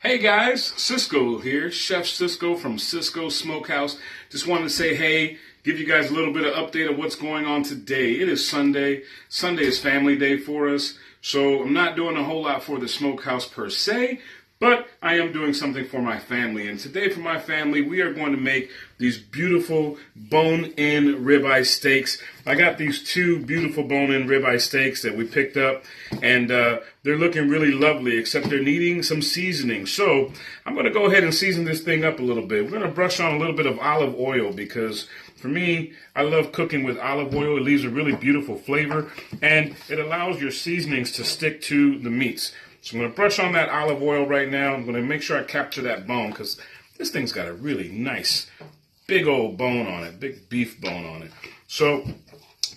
Hey guys, Cisco here, Chef Cisco from Cisco Smokehouse. Just wanted to say hey, give you guys a little bit of update of what's going on today. It is Sunday. Sunday is family day for us, so I'm not doing a whole lot for the smokehouse per se, but I am doing something for my family. And today for my family, we are going to make these beautiful bone-in ribeye steaks. I got these two beautiful bone-in ribeye steaks that we picked up, and they're looking really lovely, except they're needing some seasoning. So I'm going to go ahead and season this thing up a little bit. We're going to brush on a little bit of olive oil because for me, I love cooking with olive oil. It leaves a really beautiful flavor, and it allows your seasonings to stick to the meats. So I'm going to brush on that olive oil right now. I'm going to make sure I capture that bone because this thing's got a really nice big old bone on it, big beef bone on it. So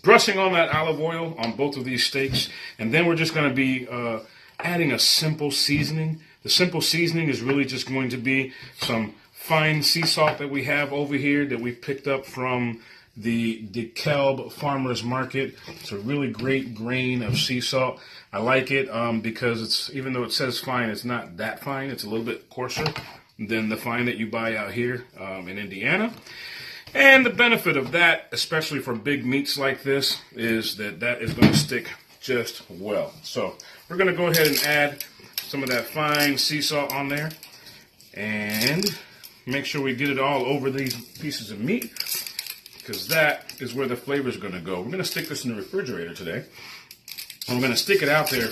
brushing on that olive oil on both of these steaks, and then we're just going to be adding a simple seasoning. The simple seasoning is really just going to be some fine sea salt that we have over here that we picked up from the DeKalb Farmers Market. It's a really great grain of sea salt. I like it because it's, even though it says fine, it's not that fine. It's a little bit coarser than the fine that you buy out here in Indiana. And the benefit of that, especially for big meats like this, is that that is going to stick just well. So we're going to go ahead and add some of that fine sea salt on there and make sure we get it all over these pieces of meat, because that is where the flavor is going to go. We're going to stick this in the refrigerator today. And we're going to stick it out there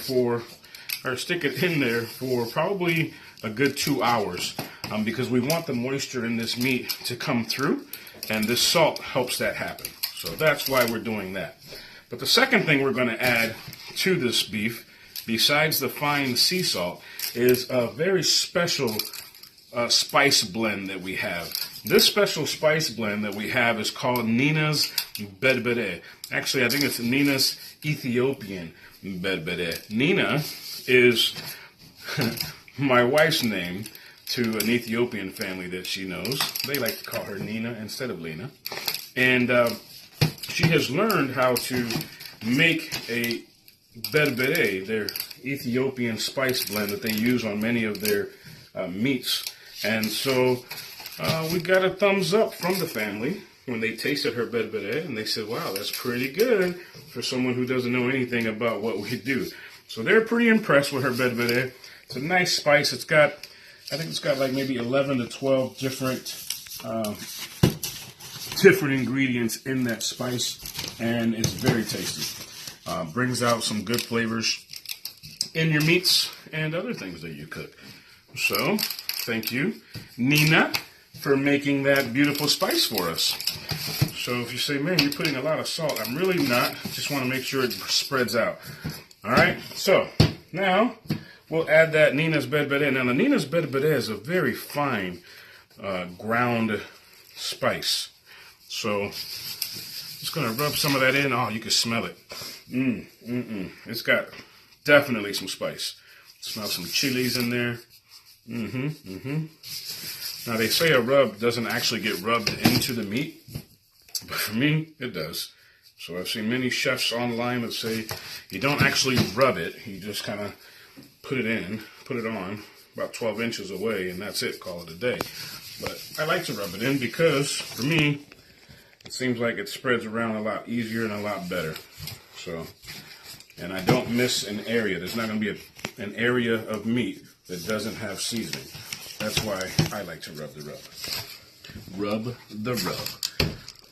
stick it in there for probably a good 2 hours because we want the moisture in this meat to come through, and this salt helps that happen. So that's why we're doing that. But the second thing we're going to add to this beef, besides the fine sea salt, is a very special spice blend that we have. This special spice blend that we have is called Nina's Berbere. Actually, I think it's Nina's Ethiopian Berbere. Nina is my wife's name to an Ethiopian family that she knows. They like to call her Nina instead of Lena. And she has learned how to make a berbere, their Ethiopian spice blend that they use on many of their meats. And so we got a thumbs up from the family when they tasted her berbere, and they said, wow, that's pretty good for someone who doesn't know anything about what we do. So they're pretty impressed with her berbere. It's a nice spice. It's got, I think it's got like maybe 11 to 12 different ingredients in that spice, and it's very tasty. Brings out some good flavors in your meats and other things that you cook. So thank you, Nina, for making that beautiful spice for us. So if you say, man, you're putting a lot of salt, I'm really not. Just want to make sure it spreads out. All right, so now we'll add that Nina's Berbere. Now the Nina's Berbere is a very fine ground spice. So just going to rub some of that in. Oh, you can smell it. It's got definitely some spice. Smell some chilies in there. Now they say a rub doesn't actually get rubbed into the meat, but for me, it does. So I've seen many chefs online that say you don't actually rub it, you just kind of put it on about 12 inches away, and that's it, call it a day. But I like to rub it in because, for me, it seems like it spreads around a lot easier and a lot better. So, and I don't miss an area. There's not going to be an area of meat that doesn't have seasoning. That's why I like to rub the rub. Rub the rub.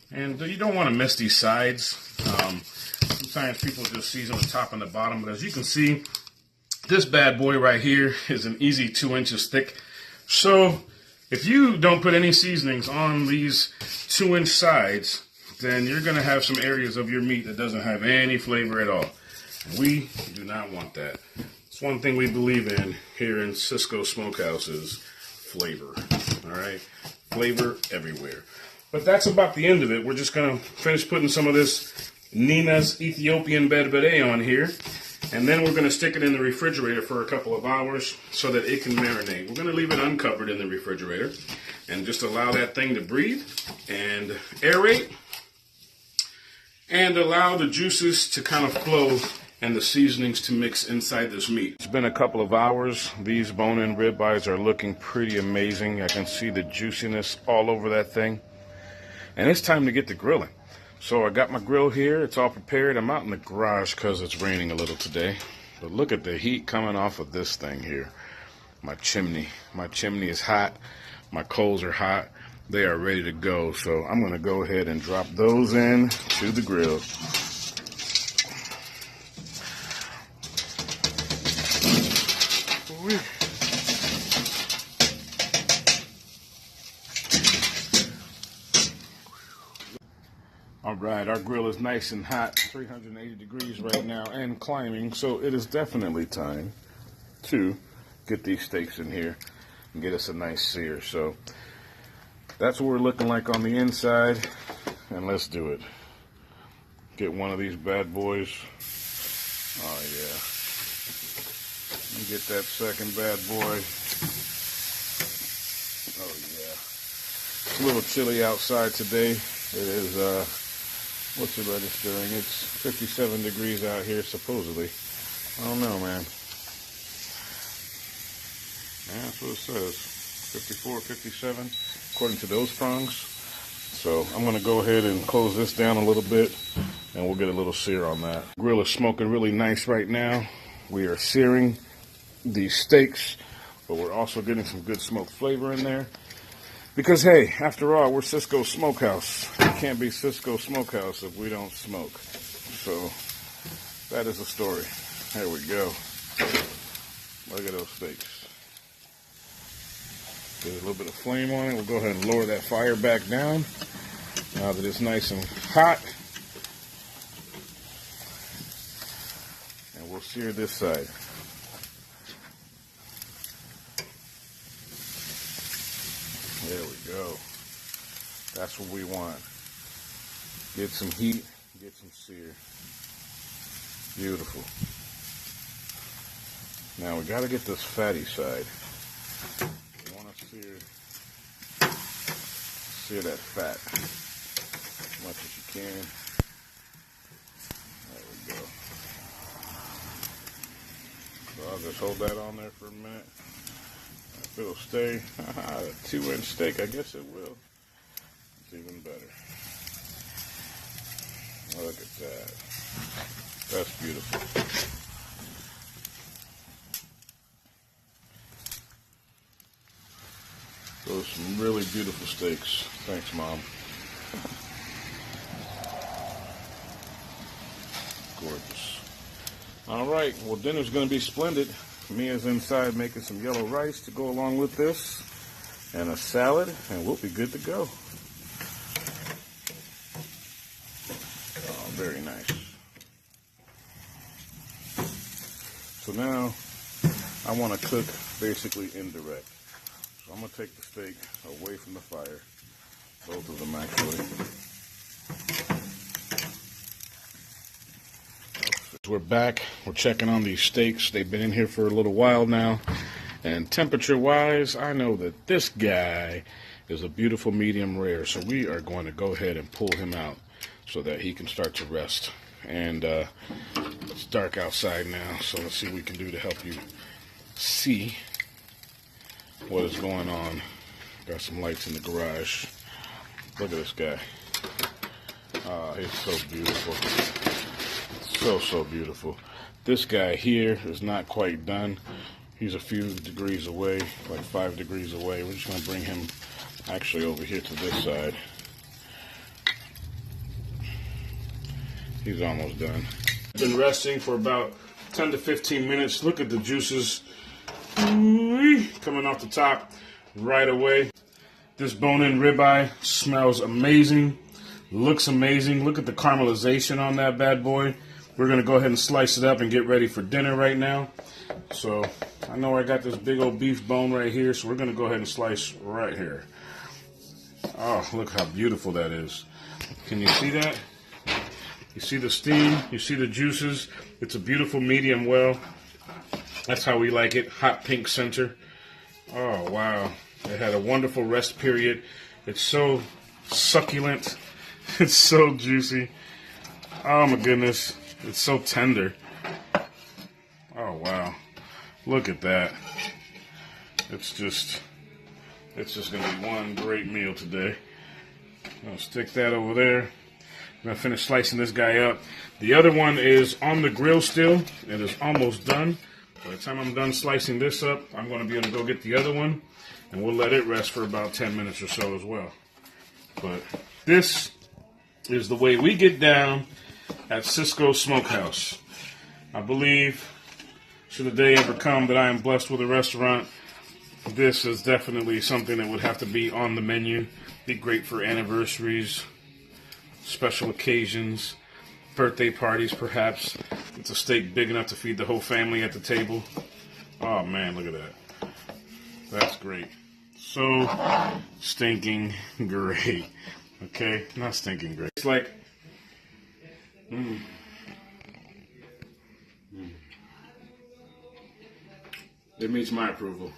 And you don't want to miss these sides. Sometimes people just season the top and the bottom, but as you can see, this bad boy right here is an easy 2 inches thick. So if you don't put any seasonings on these 2-inch sides, then you're going to have some areas of your meat that doesn't have any flavor at all. And we do not want that. It's one thing we believe in here in Cisco Smokehouse is flavor. All right? Flavor everywhere. But that's about the end of it. We're just going to finish putting some of this Nina's Ethiopian Berbere on here. And then we're going to stick it in the refrigerator for a couple of hours so that it can marinate. We're going to leave it uncovered in the refrigerator and just allow that thing to breathe and aerate and allow the juices to kind of flow and the seasonings to mix inside this meat. It's been a couple of hours. These bone-in ribeyes are looking pretty amazing. I can see the juiciness all over that thing. And it's time to get to grilling. So I got my grill here. It's all prepared. I'm out in the garage because it's raining a little today. But look at the heat coming off of this thing here. My chimney. My chimney is hot. My coals are hot. They are ready to go. So I'm going to go ahead and drop those in to the grill. All right, our grill is nice and hot, 380 degrees right now and climbing, so it is definitely time to get these steaks in here and get us a nice sear. So that's what we're looking like on the inside, and let's do it. Get one of these bad boys. Oh yeah. Let me get that second bad boy. Oh yeah. It's a little chilly outside today. It is what's it registering? It's 57 degrees out here, supposedly. I don't know, man. Yeah, that's what it says. 54, 57, according to those prongs. So I'm going to go ahead and close this down a little bit, and we'll get a little sear on that. Grill is smoking really nice right now. We are searing these steaks, but we're also getting some good smoked flavor in there. Because, hey, after all, we're Cisco Smokehouse. We can't be Cisco Smokehouse if we don't smoke. So, that is the story. There we go. Look at those steaks. Get a little bit of flame on it. We'll go ahead and lower that fire back down. Now that it's nice and hot. And we'll sear this side. There we go. That's what we want. Get some heat, get some sear. Beautiful. Now we got to get this fatty side. You want to sear that fat as much as you can. There we go. So I'll just hold that on there for a minute. If it'll stay, a 2-inch steak, I guess it will. It's even better. Look at that. That's beautiful. Those are some really beautiful steaks. Thanks, Mom. Gorgeous. All right, well, dinner's going to be splendid. Mia's inside making some yellow rice to go along with this, and a salad, and we'll be good to go. Oh, very nice. So now, I want to cook basically indirect. So I'm going to take the steak away from the fire, both of them actually. We're back. We're checking on these steaks. They've been in here for a little while now. And temperature-wise, I know that this guy is a beautiful medium rare. So we are going to go ahead and pull him out so that he can start to rest. And it's dark outside now, so let's see what we can do to help you see what is going on. Got some lights in the garage. Look at this guy. He's so beautiful. So beautiful. This guy here is not quite done. He's a few degrees away, like 5 degrees away. We're just going to bring him actually over here to this side. He's almost done. Been resting for about 10 to 15 minutes. Look at the juices coming off the top right away. This bone-in ribeye smells amazing, looks amazing. Look at the caramelization on that bad boy. We're going to go ahead and slice it up and get ready for dinner right now. So I know I got this big old beef bone right here, so we're going to go ahead and slice right here. Oh, look how beautiful that is. Can you see that? You see the steam, you see the juices. It's a beautiful medium well. That's how we like it, hot pink center. Oh, wow. It had a wonderful rest period. It's so succulent. It's so juicy. Oh, my goodness. It's so tender. Oh, wow. Look at that. It's just going to be one great meal today. I'll stick that over there. I'm going to finish slicing this guy up. The other one is on the grill still. It is almost done. By the time I'm done slicing this up, I'm going to be able to go get the other one, and we'll let it rest for about 10 minutes or so as well. But this is the way we get down at Cisco Smokehouse. I believe, should the day ever come that I am blessed with a restaurant, this is definitely something that would have to be on the menu. Be great for anniversaries, special occasions, birthday parties perhaps. It's a steak big enough to feed the whole family at the table. Oh man, look at that. That's great. So stinking great. Okay, not stinking great. It's like, it meets my approval.